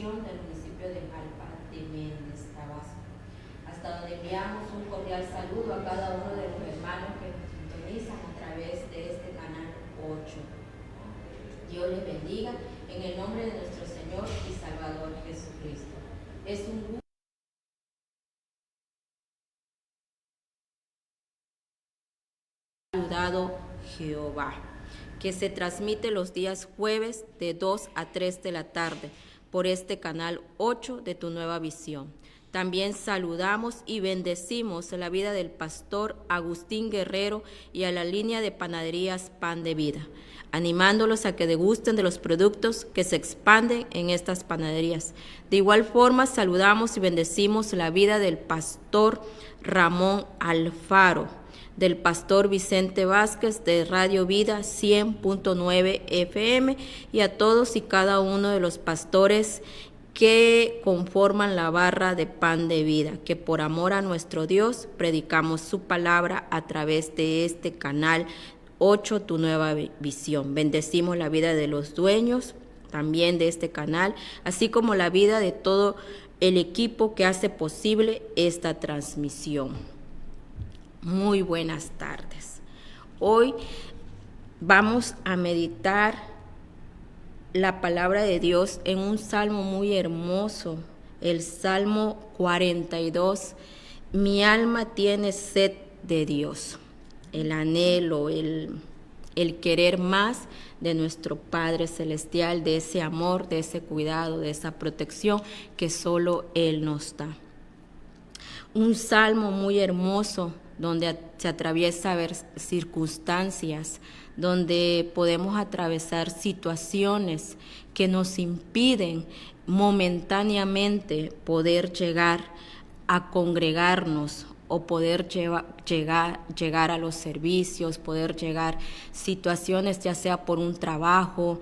misión del municipio de Jalpa de Méndez, Tabasco, hasta donde enviamos un cordial saludo a cada uno de los hermanos que nos sintonizan a través de este canal 8. Dios les bendiga en el nombre de nuestro Señor y Salvador Jesucristo. Es un gusto ayudado Jehová, que se transmite los días jueves de 2 a 3 de la tarde por este canal 8 de Tu Nueva Visión. También saludamos y bendecimos la vida del pastor Agustín Guerrero y a la línea de panaderías Pan de Vida, animándolos a que degusten de los productos que se expanden en estas panaderías. De igual forma, saludamos y bendecimos la vida del pastor Ramón Alfaro, del pastor Vicente Vázquez de Radio Vida 100.9 FM y a todos y cada uno de los pastores que conforman la barra de Pan de Vida, que por amor a nuestro Dios predicamos su palabra a través de este canal 8, Tu Nueva Visión. Bendecimos la vida de los dueños también de este canal, así como la vida de todo el equipo que hace posible esta transmisión. Muy buenas tardes. Hoy vamos a meditar la palabra de Dios en un salmo muy hermoso, el Salmo 42. Mi alma tiene sed de Dios, el anhelo, el querer más de nuestro Padre Celestial, de ese amor, de ese cuidado, de esa protección que solo Él nos da. Un salmo muy hermoso donde se atraviesa circunstancias, donde podemos atravesar situaciones que nos impiden momentáneamente poder llegar a congregarnos o poder llegar a los servicios, poder llegar situaciones ya sea por un trabajo,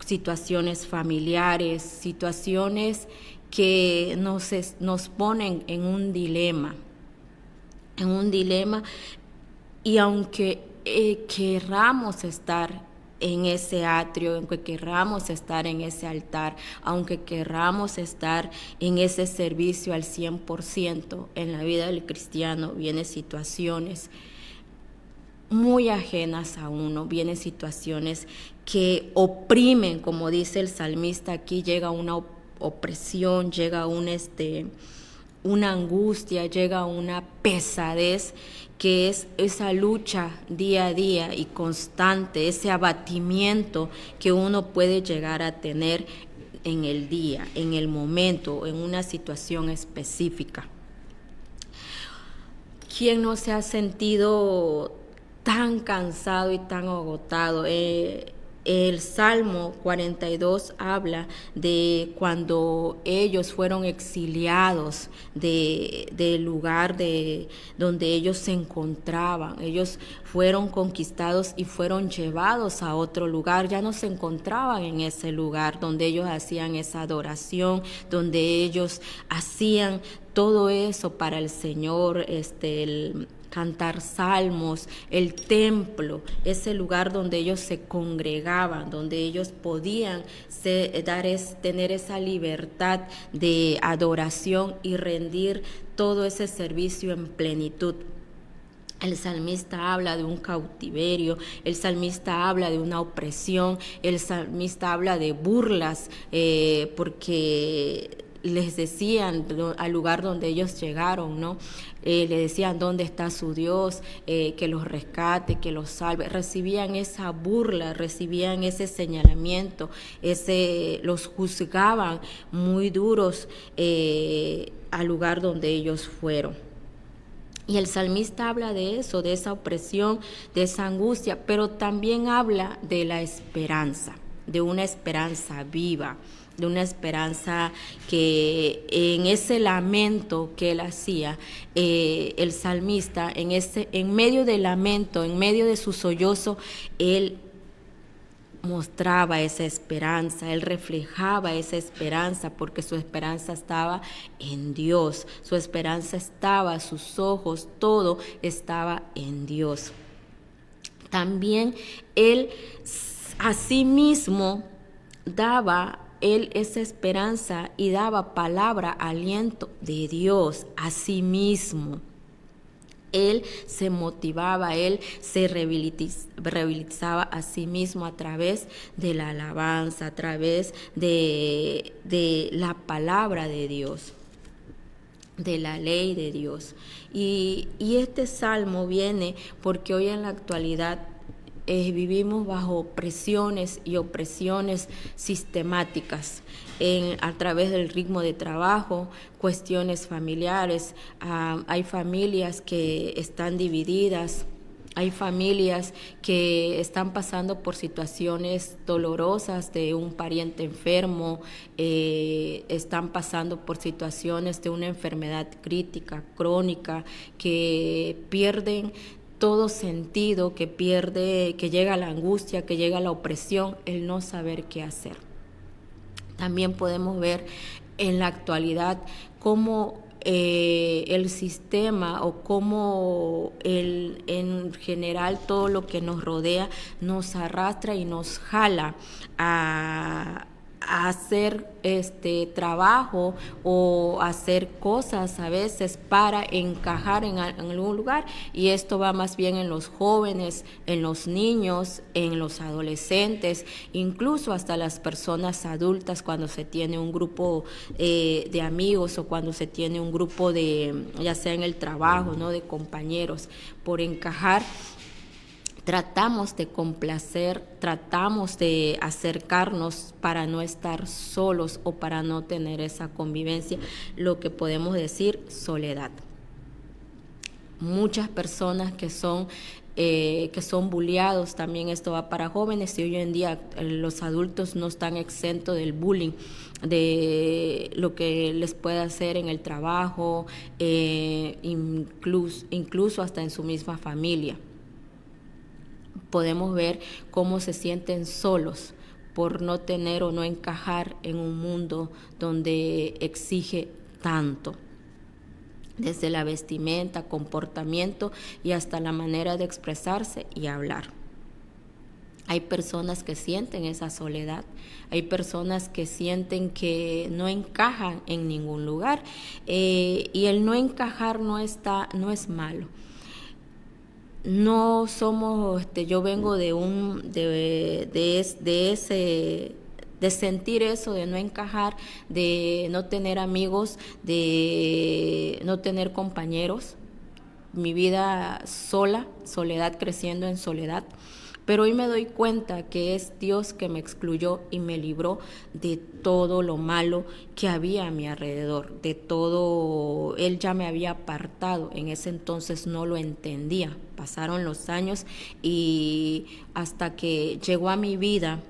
situaciones familiares, situaciones que nos ponen en un dilema, y aunque querramos estar en ese atrio, aunque querramos estar en ese altar, aunque querramos estar en ese servicio al 100%, en la vida del cristiano vienen situaciones muy ajenas a uno, vienen situaciones que oprimen, como dice el salmista aquí, llega una opresión, llega una angustia, llega una pesadez, que es esa lucha día a día y constante, ese abatimiento que uno puede llegar a tener en el día, en el momento, en una situación específica. ¿Quién no se ha sentido tan cansado y tan agotado? El Salmo 42 habla de cuando ellos fueron exiliados del lugar donde ellos se encontraban. Ellos fueron conquistados y fueron llevados a otro lugar. Ya no se encontraban en ese lugar donde ellos hacían esa adoración, donde ellos hacían todo eso para el Señor, el cantar salmos, el templo, ese lugar donde ellos se congregaban, donde ellos podían tener esa libertad de adoración y rendir todo ese servicio en plenitud. El salmista habla de un cautiverio, el salmista habla de una opresión, el salmista habla de burlas, porque les decían al lugar donde ellos llegaron, ¿no? Le decían dónde está su Dios, que los rescate, que los salve. Recibían esa burla, recibían ese señalamiento, los juzgaban muy duros al lugar donde ellos fueron. Y el salmista habla de eso, de esa opresión, de esa angustia, pero también habla de la esperanza, de una esperanza viva, de una esperanza que en ese lamento que él hacía, el salmista, en medio del lamento, en medio de su sollozo, él mostraba esa esperanza, él reflejaba esa esperanza, porque su esperanza estaba en Dios, su esperanza estaba, sus ojos, todo estaba en Dios. También él asimismo daba él esa esperanza y daba palabra, aliento de Dios a sí mismo. Él se motivaba, él se rehabilitaba a sí mismo a través de la alabanza, a través de la palabra de Dios, de la ley de Dios. Y este salmo viene porque hoy en la actualidad vivimos bajo presiones y opresiones sistemáticas a través del ritmo de trabajo, cuestiones familiares. Hay familias que están divididas, hay familias que están pasando por situaciones dolorosas de un pariente enfermo, están pasando por situaciones de una enfermedad crítica, crónica, que pierden todo sentido, que llega la angustia, que llega la opresión, el no saber qué hacer. También podemos ver en la actualidad cómo el sistema o cómo en general todo lo que nos rodea nos arrastra y nos jala a hacer trabajo o hacer cosas a veces para encajar en algún lugar, y esto va más bien en los jóvenes, en los niños, en los adolescentes, incluso hasta las personas adultas cuando se tiene un grupo de amigos o cuando se tiene un grupo ya sea en el trabajo, ¿no?, de compañeros, por encajar. Tratamos de complacer, tratamos de acercarnos para no estar solos o para no tener esa convivencia, lo que podemos decir soledad. Muchas personas que son bulleados, también esto va para jóvenes, y hoy en día los adultos no están exentos del bullying, de lo que les puede hacer en el trabajo, incluso hasta en su misma familia. Podemos ver cómo se sienten solos por no tener o no encajar en un mundo donde exige tanto, desde la vestimenta, comportamiento y hasta la manera de expresarse y hablar. Hay personas que sienten esa soledad, hay personas que sienten que no encajan en ningún lugar, y el no encajar no es malo. No somos, yo vengo de sentir eso, de no encajar, de no tener amigos, de no tener compañeros. Mi vida soledad, creciendo en soledad. Pero hoy me doy cuenta que es Dios que me excluyó y me libró de todo lo malo que había a mi alrededor, de todo. Él ya me había apartado, en ese entonces no lo entendía. Pasaron los años y hasta que llegó a mi vida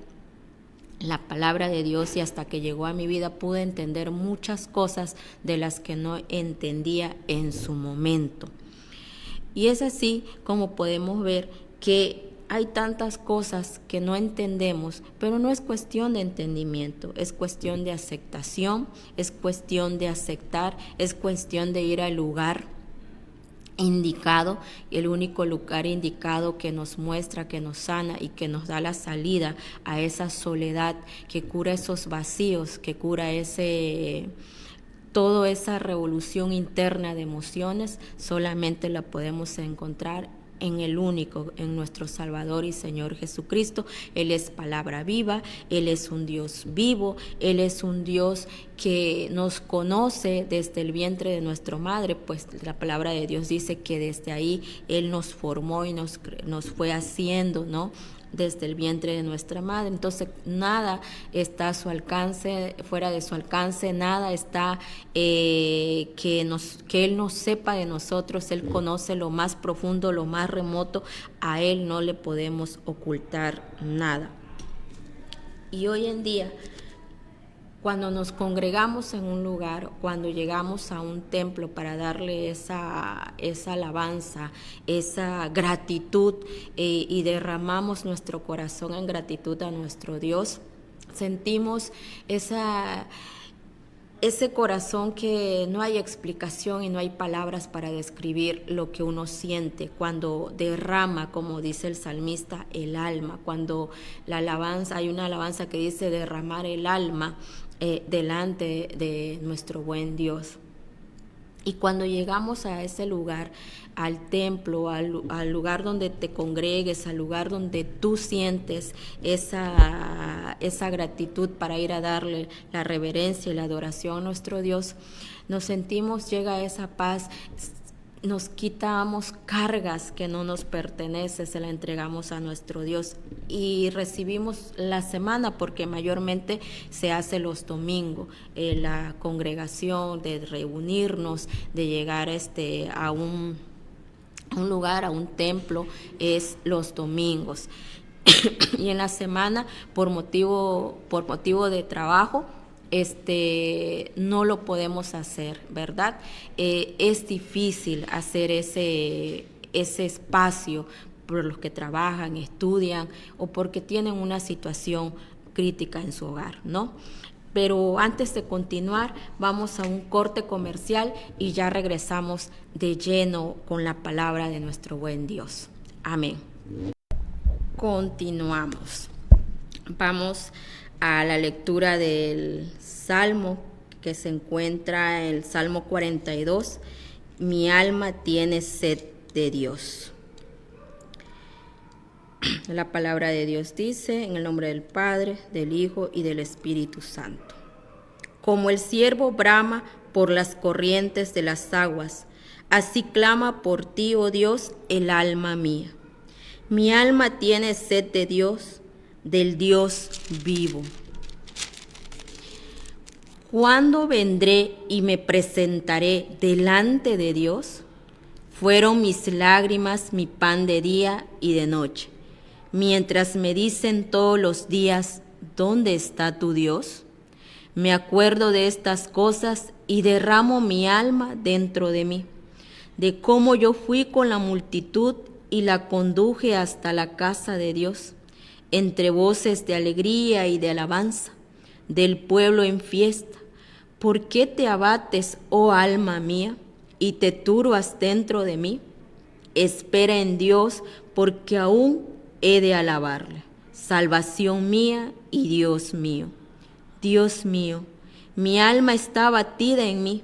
la palabra de Dios, y hasta que llegó a mi vida pude entender muchas cosas de las que no entendía en su momento. Y es así como podemos ver que hay tantas cosas que no entendemos, pero no es cuestión de entendimiento, es cuestión de aceptación, es cuestión de aceptar, es cuestión de ir al lugar indicado, el único lugar indicado que nos muestra, que nos sana y que nos da la salida a esa soledad, que cura esos vacíos, que cura toda esa revolución interna de emociones. Solamente la podemos encontrar en el único, en nuestro Salvador y Señor Jesucristo. Él es palabra viva, Él es un Dios vivo, Él es un Dios que nos conoce desde el vientre de nuestra madre, pues la palabra de Dios dice que desde ahí Él nos formó y nos fue haciendo, ¿no?, desde el vientre de nuestra madre. Entonces nada está a su alcance, fuera de su alcance, nada está que Él no sepa de nosotros. Él conoce lo más profundo, lo más remoto, a Él no le podemos ocultar nada. Y hoy en día, cuando nos congregamos en un lugar, cuando llegamos a un templo para darle esa alabanza, esa gratitud, y derramamos nuestro corazón en gratitud a nuestro Dios, sentimos Ese corazón que no hay explicación y no hay palabras para describir lo que uno siente cuando derrama, como dice el salmista, el alma. Cuando la alabanza, hay una alabanza que dice derramar el alma delante de nuestro buen Dios. Y cuando llegamos a ese lugar, al templo, al lugar donde te congregues, al lugar donde tú sientes esa gratitud para ir a darle la reverencia y la adoración a nuestro Dios, nos sentimos, llega esa paz, nos quitamos cargas que no nos pertenecen, se la entregamos a nuestro Dios y recibimos la semana, porque mayormente se hace los domingos, la congregación, de reunirnos, de llegar a un lugar, a un templo, es los domingos. Y en la semana, por motivo de trabajo, no lo podemos hacer, ¿verdad? Es difícil hacer ese espacio por los que trabajan, estudian o porque tienen una situación crítica en su hogar, ¿no? Pero antes de continuar, vamos a un corte comercial y ya regresamos de lleno con la palabra de nuestro buen Dios. Amén. Continuamos. Vamos a la lectura del Salmo que se encuentra en el Salmo 42. Mi alma tiene sed de Dios. La palabra de Dios dice, en el nombre del Padre, del Hijo y del Espíritu Santo. Como el ciervo brama por las corrientes de las aguas, así clama por ti, oh Dios, el alma mía. Mi alma tiene sed de Dios, del Dios vivo. ¿Cuándo vendré y me presentaré delante de Dios? Fueron mis lágrimas mi pan de día y de noche, mientras me dicen todos los días, ¿dónde está tu Dios? Me acuerdo de estas cosas y derramo mi alma dentro de mí, de cómo yo fui con la multitud y la conduje hasta la casa de Dios, entre voces de alegría y de alabanza, del pueblo en fiesta. ¿Por qué te abates, oh alma mía, y te turbas dentro de mí? Espera en Dios, porque aún he de alabarle, salvación mía y Dios mío. Dios mío, mi alma está abatida en mí.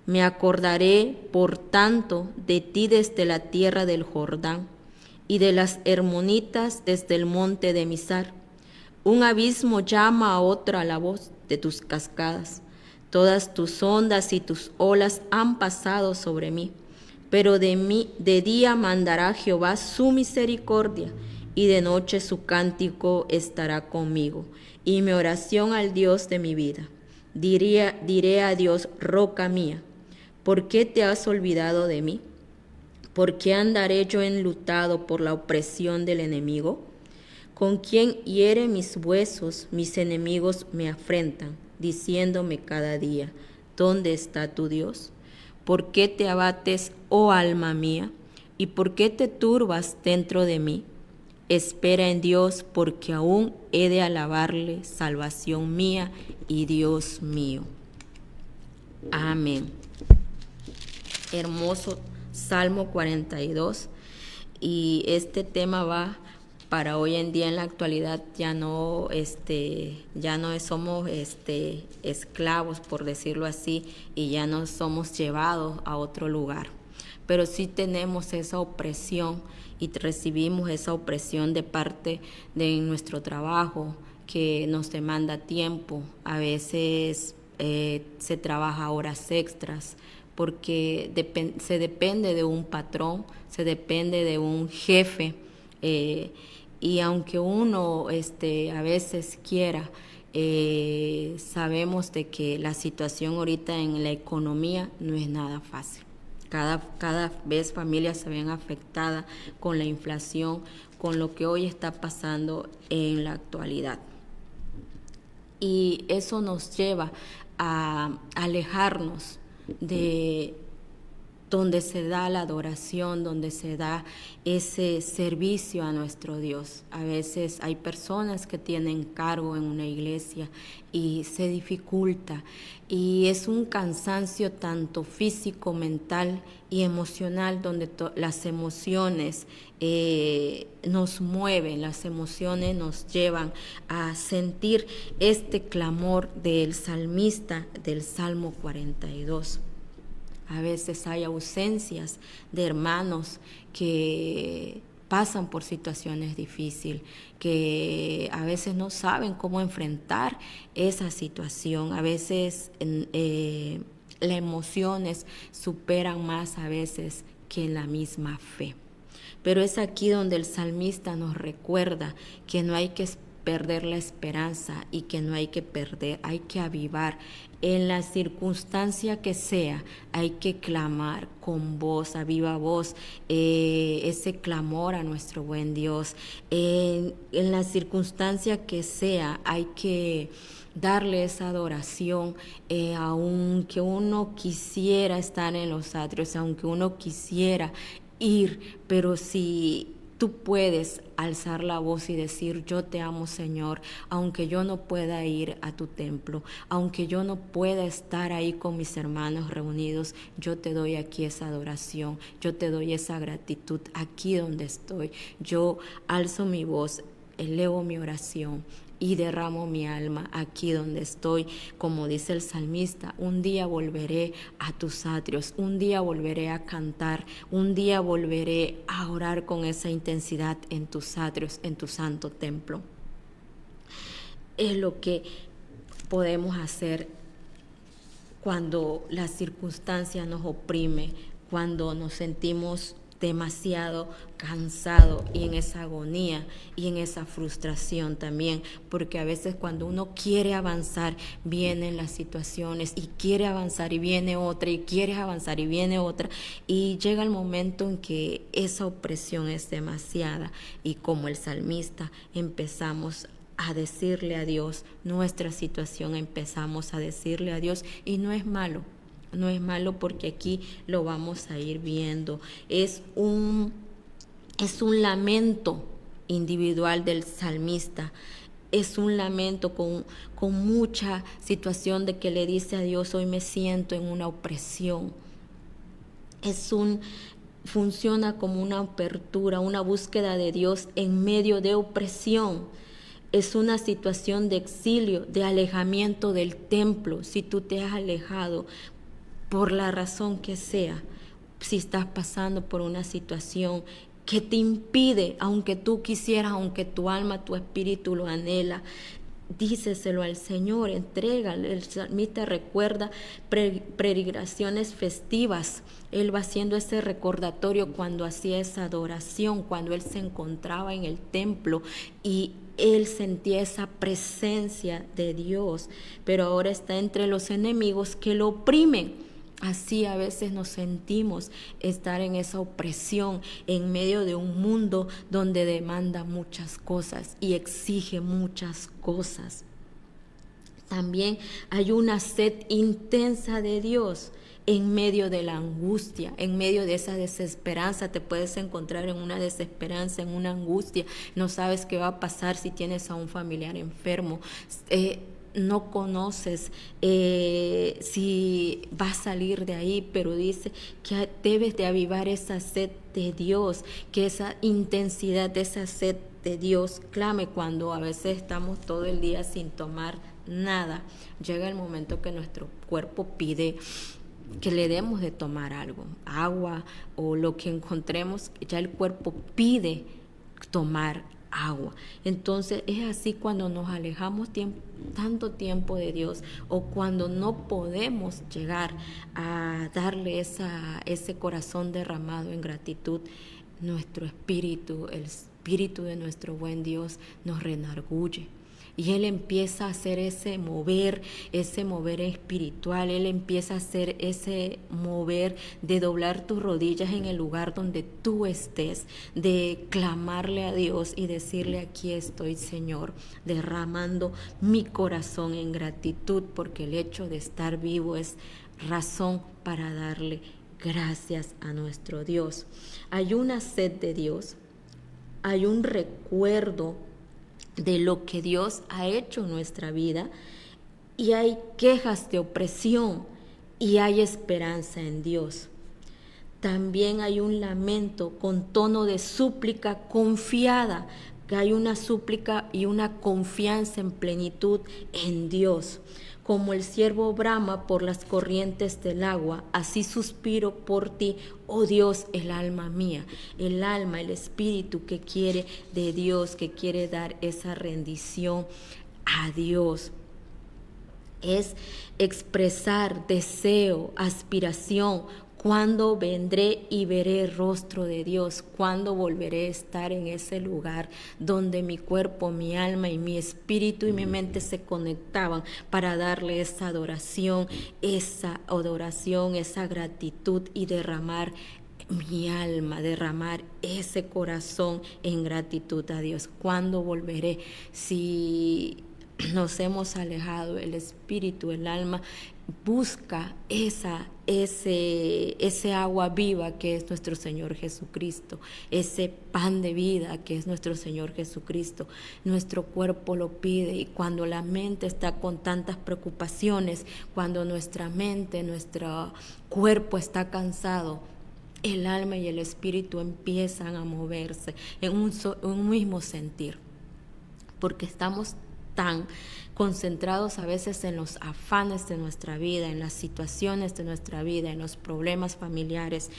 Me acordaré, por tanto, de ti desde la tierra del Jordán y de las Hermonitas desde el monte de Mizar. Un abismo llama a otro a la voz de tus cascadas. Todas tus ondas y tus olas han pasado sobre mí. Pero de día mandará Jehová su misericordia, y de noche su cántico estará conmigo, y mi oración al Dios de mi vida. Diré a Dios, roca mía, ¿por qué te has olvidado de mí? ¿Por qué andaré yo enlutado por la opresión del enemigo? Con quien hiere mis huesos, mis enemigos me afrentan, diciéndome cada día, ¿dónde está tu Dios? ¿Por qué te abates, oh alma mía? ¿Y por qué te turbas dentro de mí? Espera en Dios, porque aún he de alabarle, salvación mía y Dios mío. Amén. Hermoso Salmo 42. Y este tema va para hoy en día, en la actualidad. Ya no somos esclavos, por decirlo así, y ya no somos llevados a otro lugar. Pero sí tenemos esa opresión y recibimos esa opresión de parte de nuestro trabajo, que nos demanda tiempo. A veces se trabaja horas extras porque se depende de un patrón, se depende de un jefe, y aunque uno a veces quiera, sabemos de que la situación ahorita en la economía no es nada fácil. Cada vez familias se ven afectadas con la inflación, con lo que hoy está pasando en la actualidad. Y eso nos lleva a alejarnos de donde se da la adoración, donde se da ese servicio a nuestro Dios. A veces hay personas que tienen cargo en una iglesia y se dificulta, y es un cansancio tanto físico, mental y emocional, donde las emociones nos mueven, las emociones nos llevan a sentir este clamor del salmista del Salmo 42. A veces hay ausencias de hermanos que pasan por situaciones difíciles, que a veces no saben cómo enfrentar esa situación. A veces las emociones superan más a veces que la misma fe. Pero es aquí donde el salmista nos recuerda que no hay que perder la esperanza y que no hay que perder, hay que avivar. En la circunstancia que sea, hay que clamar con voz, a viva voz, ese clamor a nuestro buen Dios. En la circunstancia que sea, hay que darle esa adoración, aunque uno quisiera estar en los atrios, aunque uno quisiera ir, pero si tú puedes alzar la voz y decir: yo te amo, Señor, aunque yo no pueda ir a tu templo, aunque yo no pueda estar ahí con mis hermanos reunidos, yo te doy aquí esa adoración, yo te doy esa gratitud aquí donde estoy. Yo alzo mi voz, elevo mi oración y derramo mi alma aquí donde estoy. Como dice el salmista: un día volveré a tus atrios, un día volveré a cantar, un día volveré a orar con esa intensidad en tus atrios, en tu santo templo. Es lo que podemos hacer cuando la circunstancia nos oprime, cuando nos sentimos demasiado cansado y en esa agonía y en esa frustración también, porque a veces cuando uno quiere avanzar vienen las situaciones y quiere avanzar y viene otra y quiere avanzar y viene otra, y llega el momento en que esa opresión es demasiada, y como el salmista empezamos a decirle a Dios nuestra situación, empezamos a decirle a Dios, y no es malo. No es malo, porque aquí lo vamos a ir viendo. Es un lamento individual del salmista. Es un lamento con mucha situación de que le dice a Dios: hoy me siento en una opresión. Funciona como una apertura, una búsqueda de Dios en medio de opresión. Es una situación de exilio, de alejamiento del templo. Si tú te has alejado por la razón que sea, si estás pasando por una situación que te impide, aunque tú quisieras, aunque tu alma, tu espíritu lo anhela, díceselo al Señor, entrégale. El salmista recuerda peregrinaciones festivas. Él va haciendo ese recordatorio cuando hacía esa adoración, cuando él se encontraba en el templo y él sentía esa presencia de Dios, pero ahora está entre los enemigos que lo oprimen. Así a veces nos sentimos, estar en esa opresión en medio de un mundo donde demanda muchas cosas y exige muchas cosas. También hay una sed intensa de Dios en medio de la angustia, en medio de esa desesperanza. Te puedes encontrar en una desesperanza, en una angustia. No sabes qué va a pasar si tienes a un familiar enfermo. No conoces si va a salir de ahí, pero dice que debes de avivar esa sed de Dios, que esa intensidad de esa sed de Dios clame cuando a veces estamos todo el día sin tomar nada. Llega el momento que nuestro cuerpo pide que le demos de tomar algo, agua o lo que encontremos, ya el cuerpo pide tomar agua. Entonces es así cuando nos alejamos tanto tiempo de Dios, o cuando no podemos llegar a darle ese corazón derramado en gratitud. Nuestro espíritu, el espíritu de nuestro buen Dios, nos renarguye. Y Él empieza a hacer ese mover espiritual. Él empieza a hacer ese mover de doblar tus rodillas en el lugar donde tú estés, de clamarle a Dios y decirle: aquí estoy, Señor, derramando mi corazón en gratitud, porque el hecho de estar vivo es razón para darle gracias a nuestro Dios. Hay una sed de Dios, hay un recuerdo de lo que Dios ha hecho en nuestra vida y hay quejas de opresión y hay esperanza en Dios. También hay un lamento con tono de súplica confiada, que hay una súplica y una confianza en plenitud en Dios. Como el ciervo brama por las corrientes del agua, así suspiro por ti, oh Dios, el alma mía. El alma, el espíritu que quiere de Dios, que quiere dar esa rendición a Dios. Es expresar deseo, aspiración. ¿Cuándo vendré y veré el rostro de Dios? ¿Cuándo volveré a estar en ese lugar donde mi cuerpo, mi alma y mi espíritu y mi mente se conectaban para darle esa adoración, esa gratitud y derramar mi alma, derramar ese corazón en gratitud a Dios? ¿Cuándo volveré? Si nos hemos alejado, el espíritu, el alma busca ese agua viva que es nuestro Señor Jesucristo, ese pan de vida que es nuestro Señor Jesucristo. Nuestro cuerpo lo pide, y cuando la mente está con tantas preocupaciones, cuando nuestra mente, nuestro cuerpo está cansado, el alma y el espíritu empiezan a moverse en un mismo sentir, porque estamos tan concentrados a veces en los afanes de nuestra vida, en las situaciones de nuestra vida, en los problemas familiares,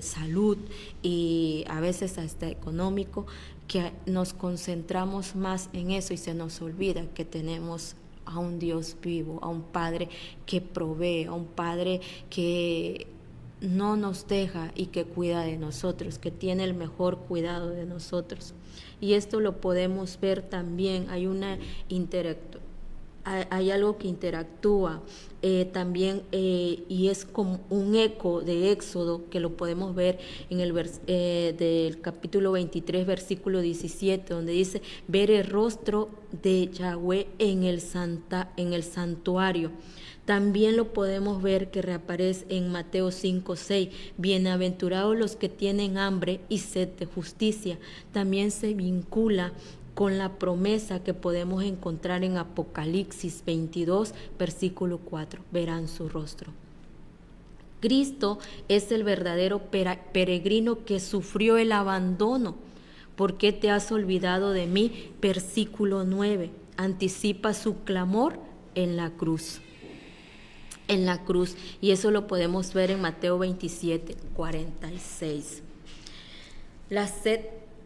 salud y a veces hasta económico, que nos concentramos más en eso y se nos olvida que tenemos a un Dios vivo, a un Padre que provee, a un Padre que no nos deja y que cuida de nosotros, que tiene el mejor cuidado de nosotros. Y esto lo podemos ver también, hay algo que interactúa también y es como un eco de Éxodo, que lo podemos ver en el del capítulo 23, versículo 17, donde dice: ver el rostro de Yahweh en el santuario. También lo podemos ver que reaparece en Mateo 5:6, bienaventurados los que tienen hambre y sed de justicia. También se vincula con la promesa que podemos encontrar en Apocalipsis 22, versículo 4, verán su rostro. Cristo es el verdadero peregrino que sufrió el abandono. ¿Por qué te has olvidado de mí? Versículo 9, anticipa su clamor en la cruz. Y eso lo podemos ver en Mateo 27, 46. La sed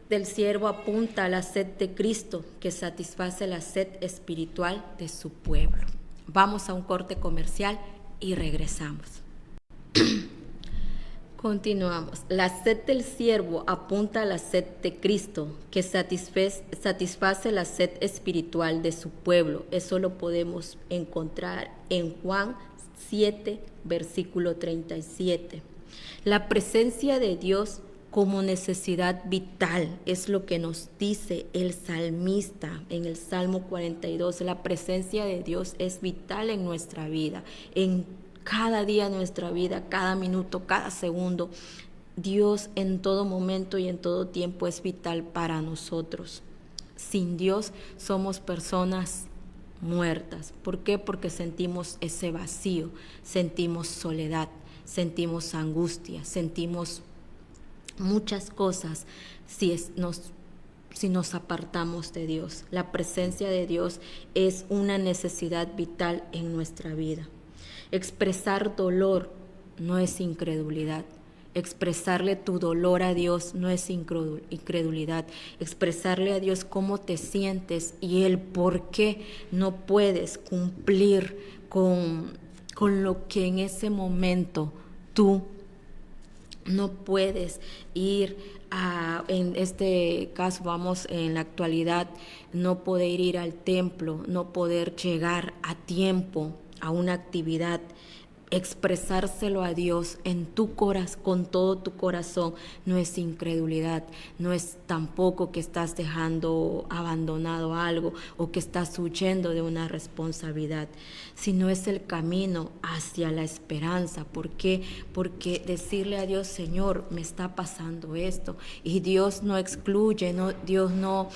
del siervo apunta a la sed de Cristo, que satisface la sed espiritual de su pueblo. Vamos a un corte comercial y regresamos. Continuamos. La sed del siervo apunta a la sed de Cristo, que satisface la sed espiritual de su pueblo. Eso lo podemos encontrar en Juan 7, versículo 37. La presencia de Dios como necesidad vital es lo que nos dice el salmista en el Salmo 42. La presencia de Dios es vital en nuestra vida, en cada día de nuestra vida, cada minuto, cada segundo. Dios en todo momento y en todo tiempo es vital para nosotros. Sin Dios somos personas muertas. ¿Por qué? Porque sentimos ese vacío, sentimos soledad, sentimos angustia, sentimos muchas cosas si nos apartamos de Dios. La presencia de Dios es una necesidad vital en nuestra vida. Expresar dolor no es incredulidad. Expresarle tu dolor a Dios no es incredulidad. Expresarle a Dios cómo te sientes y el por qué no puedes cumplir con lo que en ese momento tú no puedes ir en este caso, vamos, en la actualidad, no poder ir al templo, no poder llegar a tiempo a una actividad, expresárselo a Dios en tu corazón, con todo tu corazón, no es incredulidad, no es tampoco que estás dejando abandonado algo o que estás huyendo de una responsabilidad, sino es el camino hacia la esperanza. ¿Por qué? Porque decirle a Dios, Señor, me está pasando esto, y Dios no excluye, Dios no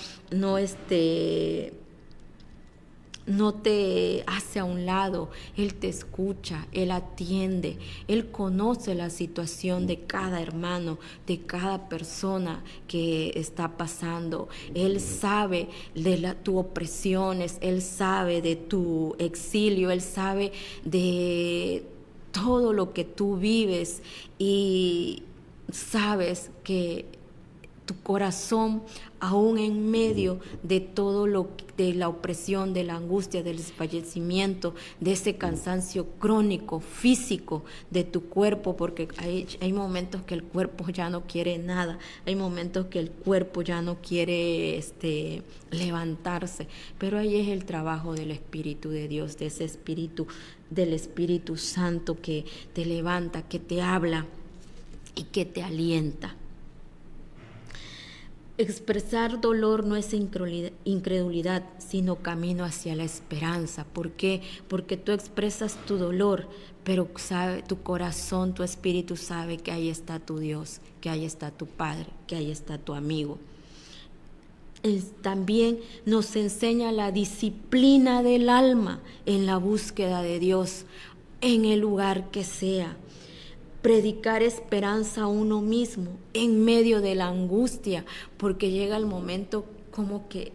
te hace a un lado. Él te escucha, Él atiende, Él conoce la situación de cada hermano, de cada persona que está pasando. Él sabe de tus opresiones, Él sabe de tu exilio, Él sabe de todo lo que tú vives, y sabes que tu corazón, aún en medio de todo de la opresión, de la angustia, del desfallecimiento, de ese cansancio crónico, físico de tu cuerpo, porque hay momentos que el cuerpo ya no quiere nada, hay momentos que el cuerpo ya no quiere levantarse, pero ahí es el trabajo del Espíritu de Dios, de ese Espíritu, del Espíritu Santo, que te levanta, que te habla y que te alienta. Expresar dolor no es incredulidad, sino camino hacia la esperanza. ¿Por qué? Porque tú expresas tu dolor, pero sabe, tu corazón, tu espíritu sabe que ahí está tu Dios, que ahí está tu Padre, que ahí está tu amigo. También nos enseña la disciplina del alma en la búsqueda de Dios, en el lugar que sea. Predicar esperanza a uno mismo en medio de la angustia, porque llega el momento como que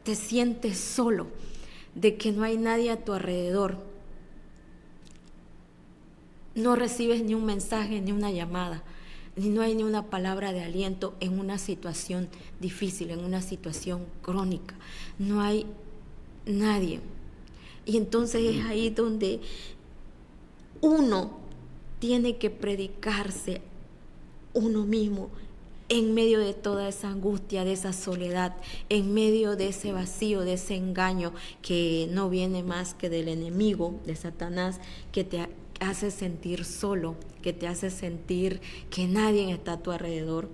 te sientes solo, de que no hay nadie a tu alrededor. No recibes ni un mensaje, ni una llamada, no hay ni una palabra de aliento en una situación difícil, en una situación crónica. No hay nadie. Y entonces es ahí donde uno tiene que predicarse uno mismo en medio de toda esa angustia, de esa soledad, en medio de ese vacío, de ese engaño que no viene más que del enemigo, de Satanás, que te hace sentir solo, que te hace sentir que nadie está a tu alrededor.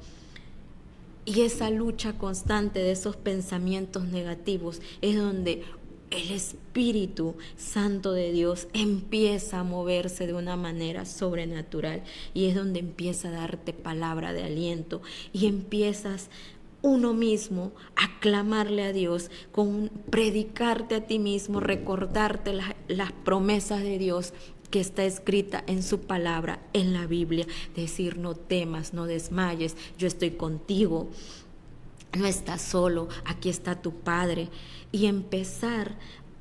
Y esa lucha constante de esos pensamientos negativos es donde el Espíritu Santo de Dios empieza a moverse de una manera sobrenatural, y es donde empieza a darte palabra de aliento, y empiezas uno mismo a clamarle a Dios, predicarte a ti mismo, recordarte las promesas de Dios que está escrita en su palabra, en la Biblia. Decir: no temas, no desmayes, yo estoy contigo. No estás solo, aquí está tu Padre. Y empezar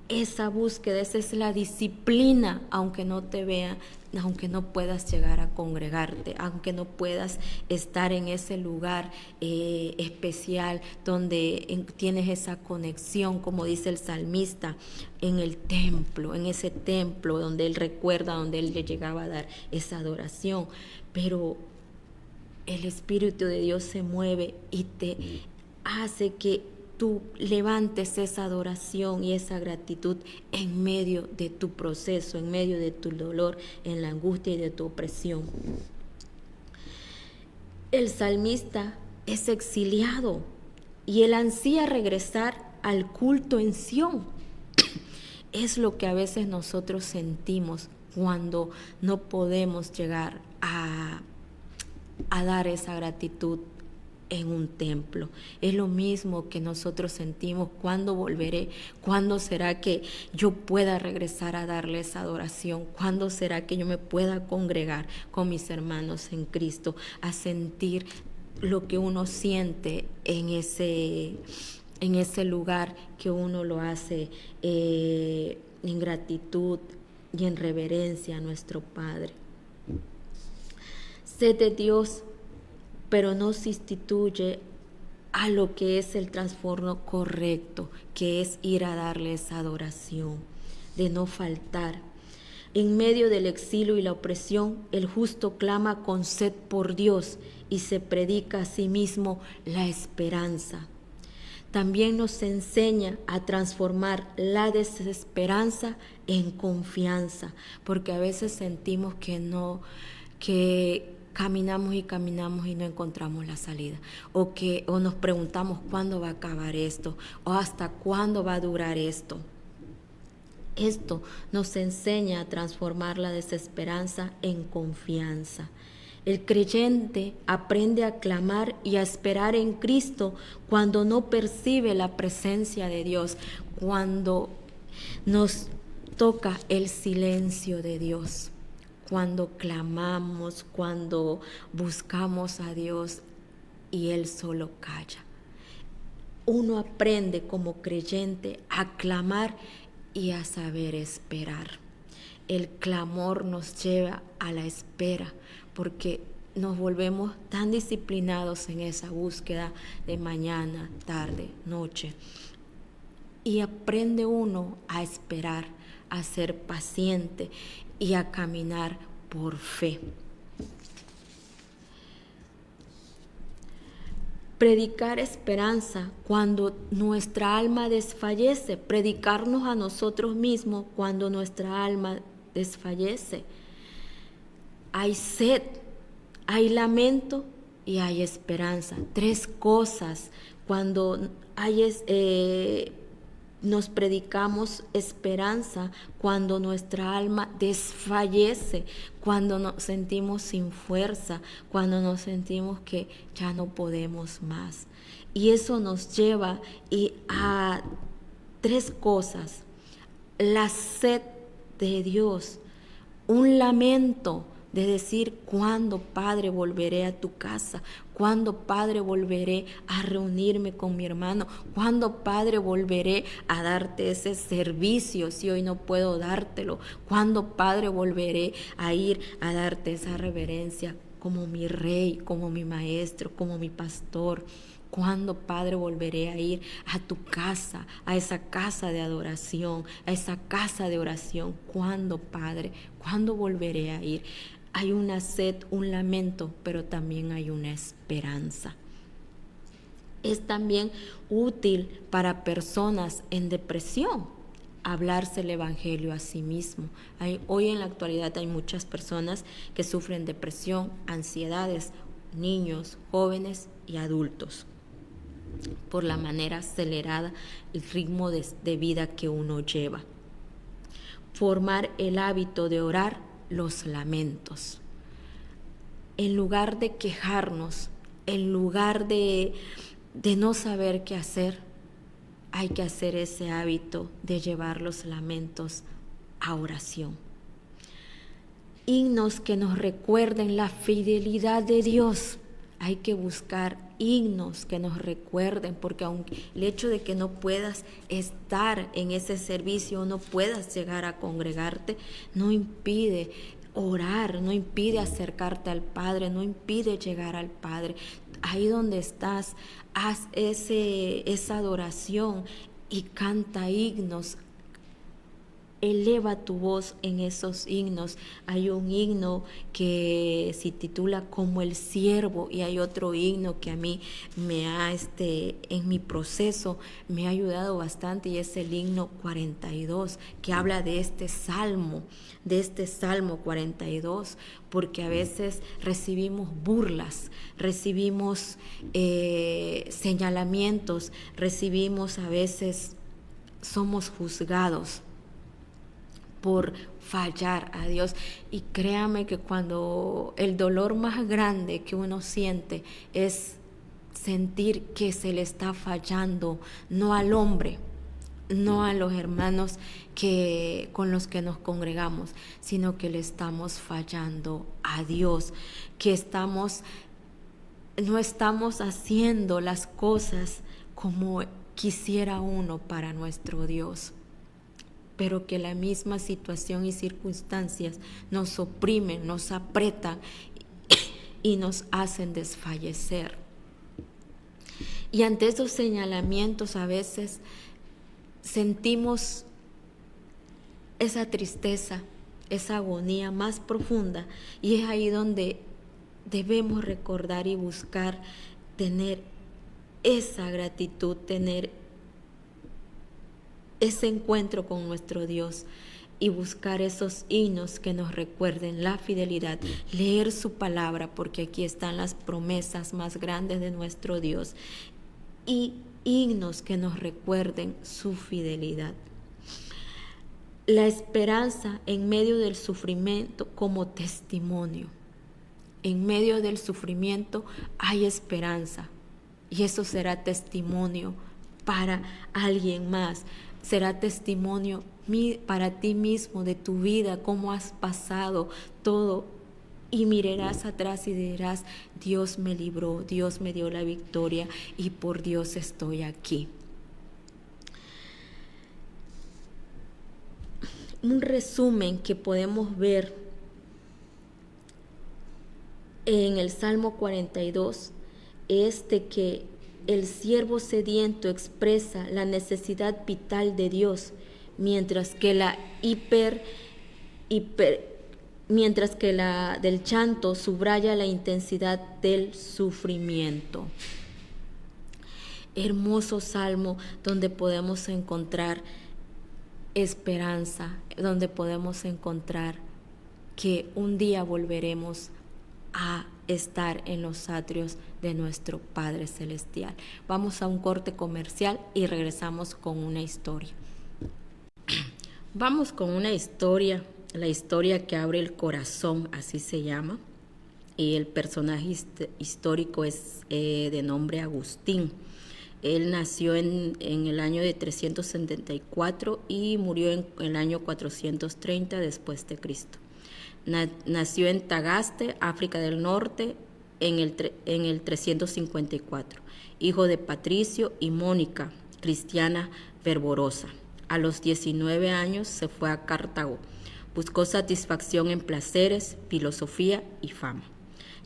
esa búsqueda, esa es la disciplina, aunque no te vean, aunque no puedas llegar a congregarte, aunque no puedas estar en ese lugar especial donde tienes esa conexión, como dice el salmista, en el templo, en ese templo donde él recuerda, donde él le llegaba a dar esa adoración. Pero el Espíritu de Dios se mueve y te hace que tú levantes esa adoración y esa gratitud en medio de tu proceso, en medio de tu dolor, en la angustia y de tu opresión. El salmista es exiliado y él ansía regresar al culto en Sión. Es lo que a veces nosotros sentimos cuando no podemos llegar a dar esa gratitud en un templo. Es lo mismo que nosotros sentimos: ¿cuándo volveré? ¿Cuándo será que yo pueda regresar a darle esa adoración? ¿Cuándo será que yo me pueda congregar con mis hermanos en Cristo, a sentir lo que uno siente en ese lugar que uno lo hace en gratitud y en reverencia a nuestro Padre? Sed de Dios, pero no sustituye a lo que es el trastorno correcto, que es ir a darle esa adoración, de no faltar. En medio del exilio y la opresión, el justo clama con sed por Dios y se predica a sí mismo la esperanza. también nos enseña a transformar la desesperanza en confianza, porque a veces sentimos que caminamos y caminamos y no encontramos la salida, o nos preguntamos cuándo va a acabar esto, o hasta cuándo va a durar esto. Esto nos enseña a transformar la desesperanza en confianza. El creyente aprende a clamar y a esperar en Cristo cuando no percibe la presencia de Dios, cuando nos toca el silencio de Dios, cuando clamamos, cuando buscamos a Dios y Él solo calla. Uno aprende como creyente a clamar y a saber esperar. El clamor nos lleva a la espera porque nos volvemos tan disciplinados en esa búsqueda de mañana, tarde, noche. Y aprende uno a esperar, a ser paciente y a caminar por fe. Predicar esperanza cuando nuestra alma desfallece, predicarnos a nosotros mismos cuando nuestra alma desfallece. Hay sed, hay lamento y hay esperanza. Tres cosas cuando nos predicamos esperanza, cuando nuestra alma desfallece, cuando nos sentimos sin fuerza, cuando nos sentimos que ya no podemos más. Y eso nos lleva a tres cosas: la sed de Dios, un lamento de decir, ¿cuándo, Padre, volveré a tu casa? ¿Cuándo, Padre, volveré a reunirme con mi hermano? ¿Cuándo, Padre, volveré a darte ese servicio si hoy no puedo dártelo? ¿Cuándo, Padre, volveré a ir a darte esa reverencia como mi Rey, como mi Maestro, como mi Pastor? ¿Cuándo, Padre, volveré a ir a tu casa, a esa casa de adoración, a esa casa de oración? ¿Cuándo, Padre? ¿Cuándo volveré a ir? Hay una sed, un lamento, pero también hay una esperanza. Es también útil para personas en depresión hablarse el Evangelio a sí mismo. Hoy en la actualidad hay muchas personas que sufren depresión, ansiedades, niños, jóvenes y adultos, por la manera acelerada, el ritmo de vida que uno lleva. Formar el hábito de orar los lamentos. En lugar de quejarnos, en lugar de no saber qué hacer, hay que hacer ese hábito de llevar los lamentos a oración. Himnos que nos recuerden la fidelidad de Dios. Hay que buscar himnos que nos recuerden, porque aunque el hecho de que no puedas estar en ese servicio, no puedas llegar a congregarte, no impide orar, no impide acercarte al Padre, no impide llegar al Padre. Ahí donde estás, haz esa adoración y canta himnos. Eleva tu voz en esos himnos. Hay un himno que se titula Como el Siervo, y hay otro himno que a mí en mi proceso me ha ayudado bastante, y es el himno 42, que habla de este salmo 42, porque a veces recibimos burlas, recibimos señalamientos, a veces somos juzgados por fallar a Dios. Y créame que cuando el dolor más grande que uno siente es sentir que se le está fallando, no al hombre, no a los hermanos con los que nos congregamos, sino que le estamos fallando a Dios, que no estamos haciendo las cosas como quisiera uno para nuestro Dios, pero que la misma situación y circunstancias nos oprimen, nos apretan y nos hacen desfallecer. Y ante esos señalamientos a veces sentimos esa tristeza, esa agonía más profunda, y es ahí donde debemos recordar y buscar tener esa gratitud, tener ese encuentro con nuestro Dios y buscar esos himnos que nos recuerden la fidelidad, leer su palabra, porque aquí están las promesas más grandes de nuestro Dios, y himnos que nos recuerden su fidelidad. La esperanza en medio del sufrimiento como testimonio. En medio del sufrimiento hay esperanza, y eso será testimonio para alguien más. Será testimonio para ti mismo de tu vida, cómo has pasado todo, y mirarás atrás y dirás: Dios me libró, Dios me dio la victoria y por Dios estoy aquí. Un resumen que podemos ver en el Salmo 42 es de que el siervo sediento expresa la necesidad vital de Dios, mientras que la del llanto subraya la intensidad del sufrimiento. Hermoso salmo donde podemos encontrar esperanza, donde podemos encontrar que un día volveremos a estar en los atrios de nuestro Padre Celestial. Vamos a un corte comercial y regresamos con una historia. Vamos con una historia, la historia que abre el corazón, así se llama, y el personaje histórico es de nombre Agustín. Él nació en el año de 374 y murió en el año 430 después de Cristo. Nació en Tagaste, África del Norte, en el 354, hijo de Patricio y Mónica, cristiana fervorosa. A los 19 años se fue a Cartago. Buscó satisfacción en placeres, filosofía y fama.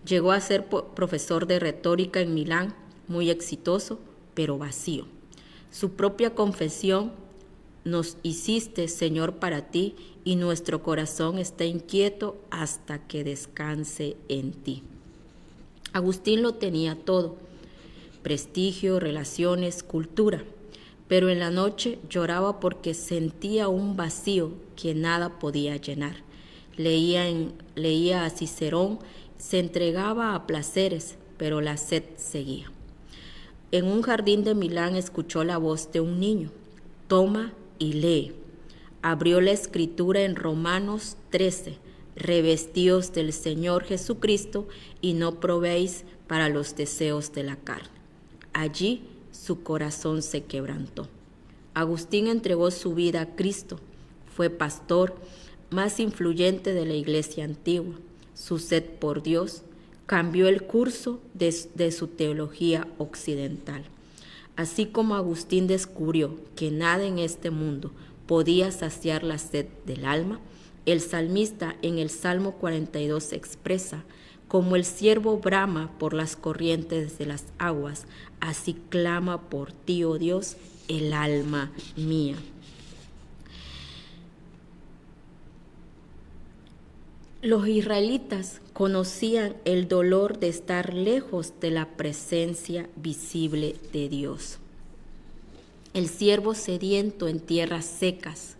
Llegó a ser profesor de retórica en Milán, muy exitoso, pero vacío. Su propia confesión: nos hiciste, Señor, para ti, y nuestro corazón está inquieto hasta que descanse en ti. Agustín lo tenía todo: prestigio, relaciones, cultura, pero en la noche lloraba porque sentía un vacío que nada podía llenar. Leía a Cicerón, se entregaba a placeres, pero la sed seguía. En un jardín de Milán escuchó la voz de un niño: toma y lee. Abrió la escritura en Romanos 13: revestíos del Señor Jesucristo y no probéis para los deseos de la carne. Allí su corazón se quebrantó. Agustín entregó su vida a Cristo. Fue pastor más influyente de la iglesia antigua. Su sed por Dios cambió el curso de su teología occidental. Así como Agustín descubrió que nada en este mundo podía saciar la sed del alma, el salmista en el Salmo 42 expresa: como el ciervo brama por las corrientes de las aguas, así clama por ti, oh Dios, el alma mía. Los israelitas conocían el dolor de estar lejos de la presencia visible de Dios. El siervo sediento en tierras secas,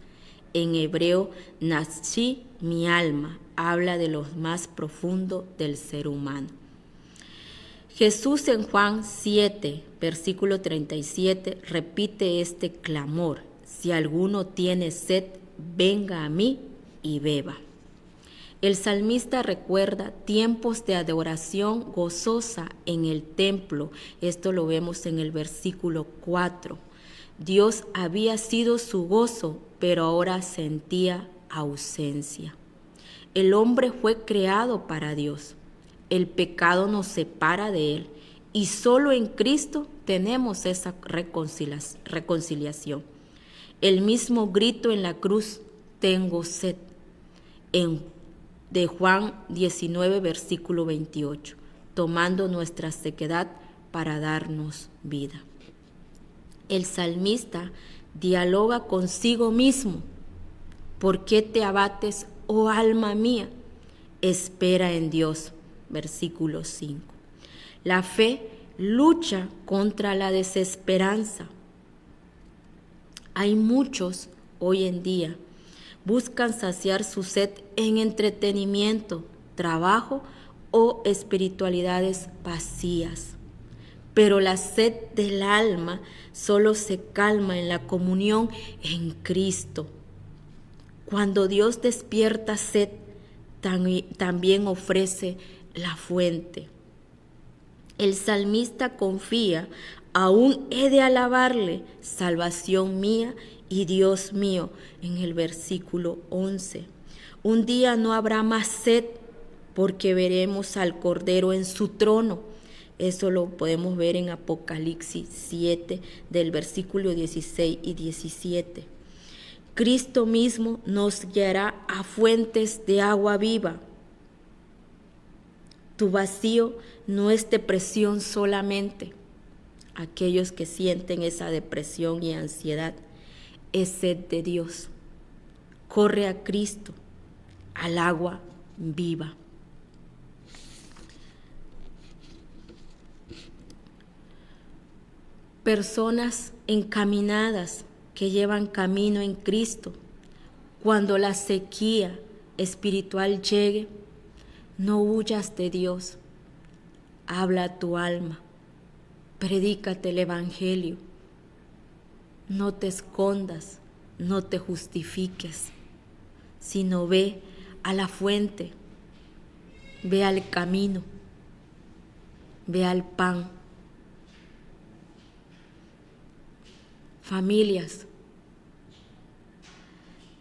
en hebreo, nafshi, mi alma, habla de lo más profundo del ser humano. Jesús en Juan 7, versículo 37, repite este clamor: si alguno tiene sed, venga a mí y beba. El salmista recuerda tiempos de adoración gozosa en el templo. Esto lo vemos en el versículo 4. Dios había sido su gozo, pero ahora sentía ausencia. El hombre fue creado para Dios. El pecado nos separa de Él y solo en Cristo tenemos esa reconciliación. El mismo grito en la cruz: tengo sed, de Juan 19, versículo 28, tomando nuestra sequedad para darnos vida. El salmista dialoga consigo mismo: ¿por qué te abates, oh alma mía? Espera en Dios. Versículo 5. La fe lucha contra la desesperanza. Hay muchos hoy en día buscan saciar su sed en entretenimiento, trabajo o espiritualidades vacías. Pero la sed del alma solo se calma en la comunión en Cristo. Cuando Dios despierta sed, también ofrece la fuente. El salmista confía: aún he de alabarle, salvación mía y Dios mío, en el versículo 11. Un día no habrá más sed, porque veremos al Cordero en su trono. Eso lo podemos ver en Apocalipsis 7, del versículo 16 y 17. Cristo mismo nos guiará a fuentes de agua viva. Tu vacío no es depresión solamente. Aquellos que sienten esa depresión y ansiedad, es sed de Dios. Corre a Cristo, al agua viva. Personas encaminadas que llevan camino en Cristo, cuando la sequía espiritual llegue, no huyas de Dios. Habla a tu alma, predícate el Evangelio. No te escondas, no te justifiques, sino ve a la fuente, ve al camino, ve al pan. Familias,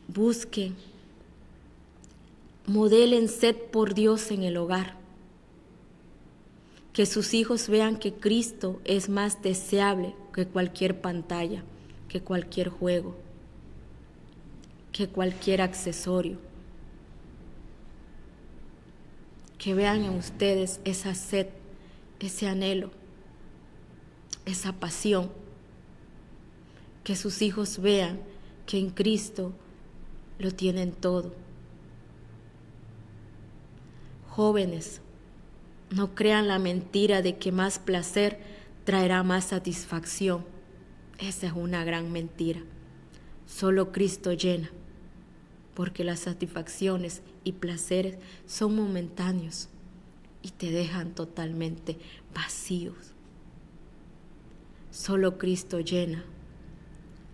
busquen, modelen sed por Dios en el hogar. Que sus hijos vean que Cristo es más deseable que cualquier pantalla, que cualquier juego, que cualquier accesorio. Que vean en ustedes esa sed, ese anhelo, esa pasión. Que sus hijos vean que en Cristo lo tienen todo. Jóvenes, no crean la mentira de que más placer traerá más satisfacción. Esa es una gran mentira. Solo Cristo llena, porque las satisfacciones y placeres son momentáneos y te dejan totalmente vacíos. Solo Cristo llena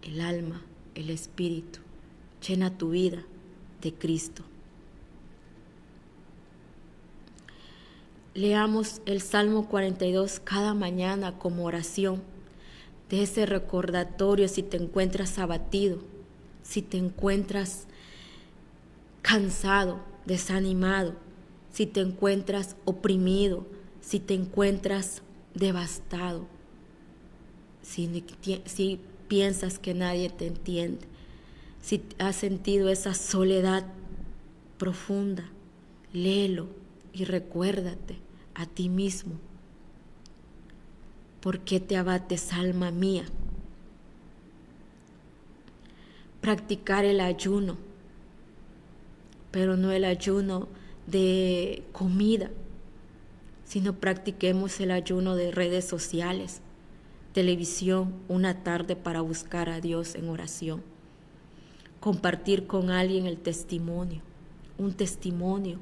el alma, el espíritu. Llena tu vida de Cristo. Leamos el Salmo 42 cada mañana como oración, de ese recordatorio si te encuentras abatido, si te encuentras cansado, desanimado, si te encuentras oprimido, si te encuentras devastado, si piensas que nadie te entiende, si has sentido esa soledad profunda, léelo y recuérdate a ti mismo. ¿Por qué te abates, alma mía? Practicar el ayuno, pero no el ayuno de comida, sino practiquemos el ayuno de redes sociales, televisión, una tarde para buscar a Dios en oración. Compartir con alguien el testimonio, un testimonio.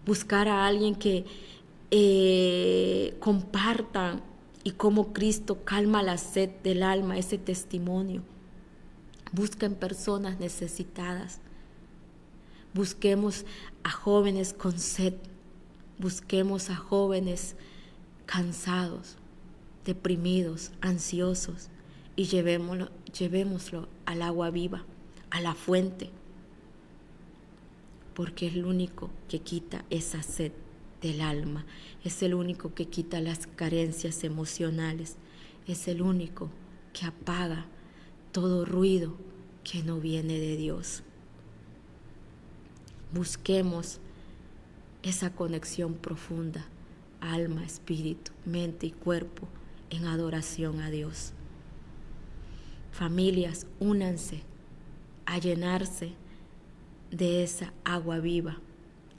Buscar a alguien que comparta y cómo Cristo calma la sed del alma, ese testimonio. Busquen personas necesitadas. Busquemos a jóvenes con sed. Busquemos a jóvenes cansados, deprimidos, ansiosos, y llevémoslo al agua viva, a la fuente, porque es el único que quita esa sed del alma, es el único que quita las carencias emocionales, es el único que apaga todo ruido que no viene de Dios. Busquemos esa conexión profunda, alma, espíritu, mente y cuerpo, en adoración a Dios. Familias, únanse a llenarse de esa agua viva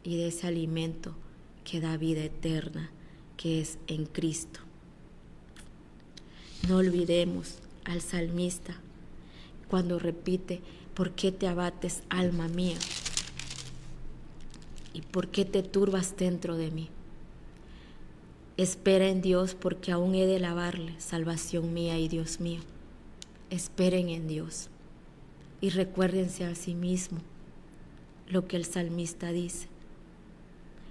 y de ese alimento que da vida eterna, que es en Cristo. No olvidemos al salmista cuando repite: ¿por qué te abates, alma mía? ¿Y por qué te turbas dentro de mí? Espera en Dios, porque aún he de alabarle, salvación mía y Dios mío. Esperen en Dios y recuérdense a sí mismo lo que el salmista dice: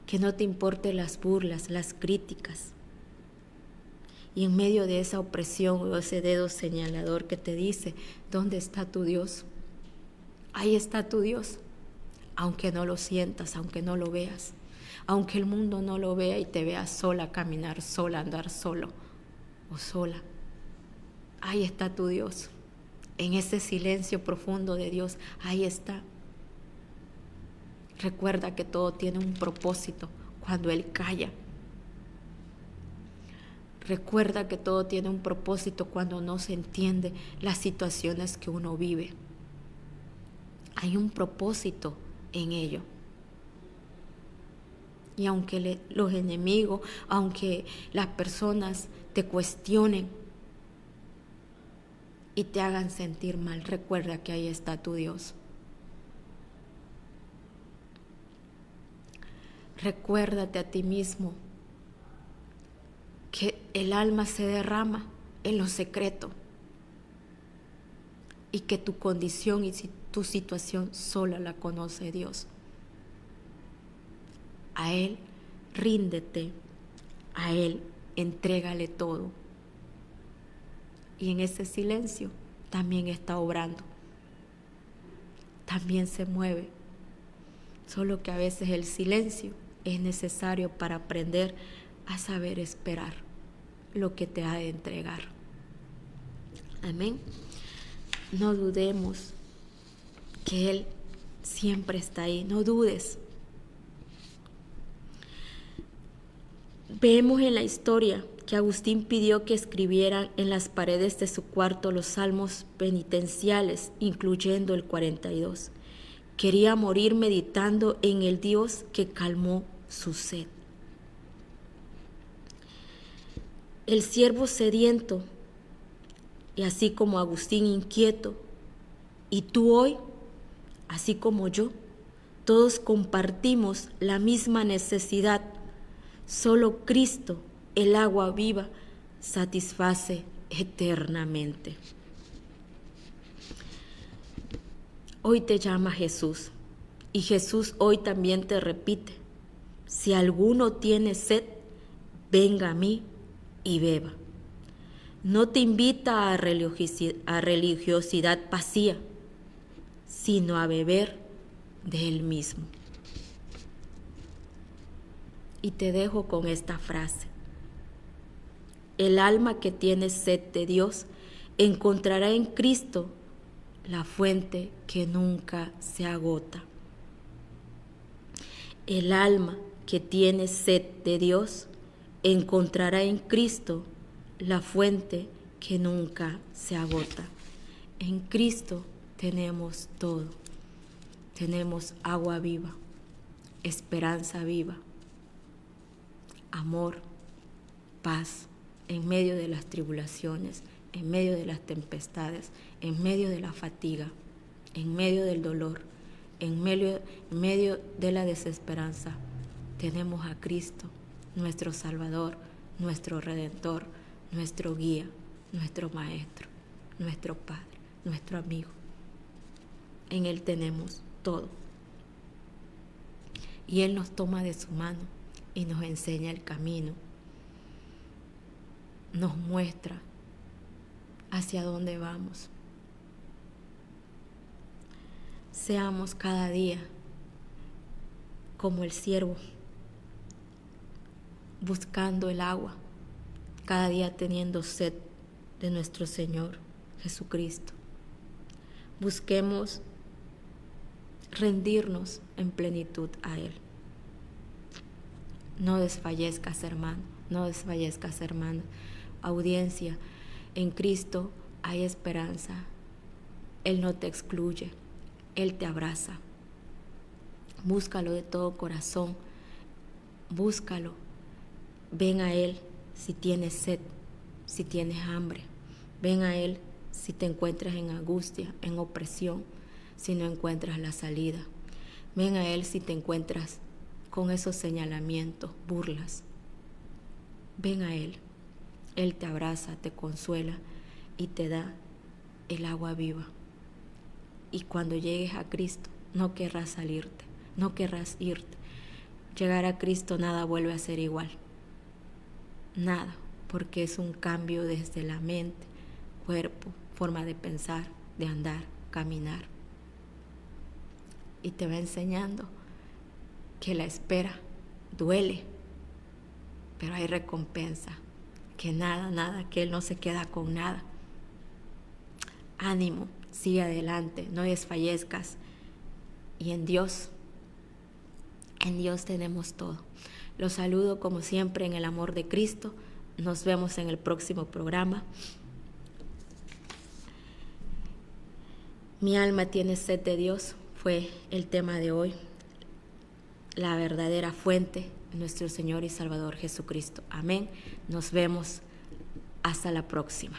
que no te importen las burlas, las críticas. Y en medio de esa opresión o ese dedo señalador que te dice: ¿dónde está tu Dios? Ahí está tu Dios, aunque no lo sientas, aunque no lo veas, aunque el mundo no lo vea y te vea sola caminar, sola andar solo o sola. Ahí está tu Dios, en ese silencio profundo de Dios, ahí está. Recuerda que todo tiene un propósito cuando Él calla. Recuerda que todo tiene un propósito cuando no se entiende las situaciones que uno vive. Hay un propósito en ello. Y aunque los enemigos, aunque las personas te cuestionen y te hagan sentir mal, recuerda que ahí está tu Dios. Recuérdate a ti mismo que el alma se derrama en lo secreto y que tu condición y tu situación sola la conoce Dios. A Él ríndete, a Él entrégale todo. Y en ese silencio también está obrando, también se mueve. Solo que a veces el silencio es necesario para aprender a saber esperar lo que te ha de entregar. Amén. No dudemos que Él siempre está ahí, no dudes. Vemos en la historia que Agustín pidió que escribieran en las paredes de su cuarto los salmos penitenciales, incluyendo el 42. Quería morir meditando en el Dios que calmó su sed. El siervo sediento, y así como Agustín inquieto, y tú hoy, así como yo, todos compartimos la misma necesidad. Solo Cristo, el agua viva, satisface eternamente. Hoy te llama Jesús, y Jesús hoy también te repite: si alguno tiene sed, venga a mí y beba. No te invita a religiosidad vacía, sino a beber de Él mismo. Y te dejo con esta frase: el alma que tiene sed de Dios encontrará en Cristo la fuente que nunca se agota. El alma que tiene sed de Dios encontrará en Cristo la fuente que nunca se agota. En Cristo tenemos todo. Tenemos agua viva, esperanza viva, amor, paz, en medio de las tribulaciones, en medio de las tempestades, en medio de la fatiga, en medio del dolor, en medio de la desesperanza. Tenemos a Cristo, nuestro Salvador, nuestro Redentor, nuestro guía, nuestro Maestro, nuestro Padre, nuestro amigo. En Él tenemos todo. Y Él nos toma de su mano y nos enseña el camino. Nos muestra hacia dónde vamos. Seamos cada día como el siervo, buscando el agua, cada día teniendo sed de nuestro Señor Jesucristo. Busquemos rendirnos en plenitud a Él. No desfallezcas, hermano, no desfallezcas, hermana. Audiencia, en Cristo hay esperanza. Él no te excluye, Él te abraza. Búscalo de todo corazón, búscalo. Ven a Él si tienes sed, si tienes hambre. Ven a Él si te encuentras en angustia, en opresión, si no encuentras la salida. Ven a Él si te encuentras con esos señalamientos, burlas. Ven a Él. Él te abraza, te consuela y te da el agua viva. Y cuando llegues a Cristo, no querrás salirte, no querrás irte. Llegar a Cristo nada vuelve a ser igual. Nada, porque es un cambio desde la mente, cuerpo, forma de pensar, de andar, caminar. Y te va enseñando que la espera duele, pero hay recompensa, que nada, que Él no se queda con nada. Ánimo, sigue adelante, no desfallezcas. Y en Dios tenemos todo. Los saludo como siempre en el amor de Cristo. Nos vemos en el próximo programa. Mi alma tiene sed de Dios, fue el tema de hoy. La verdadera fuente, nuestro Señor y Salvador Jesucristo. Amén. Nos vemos. Hasta la próxima.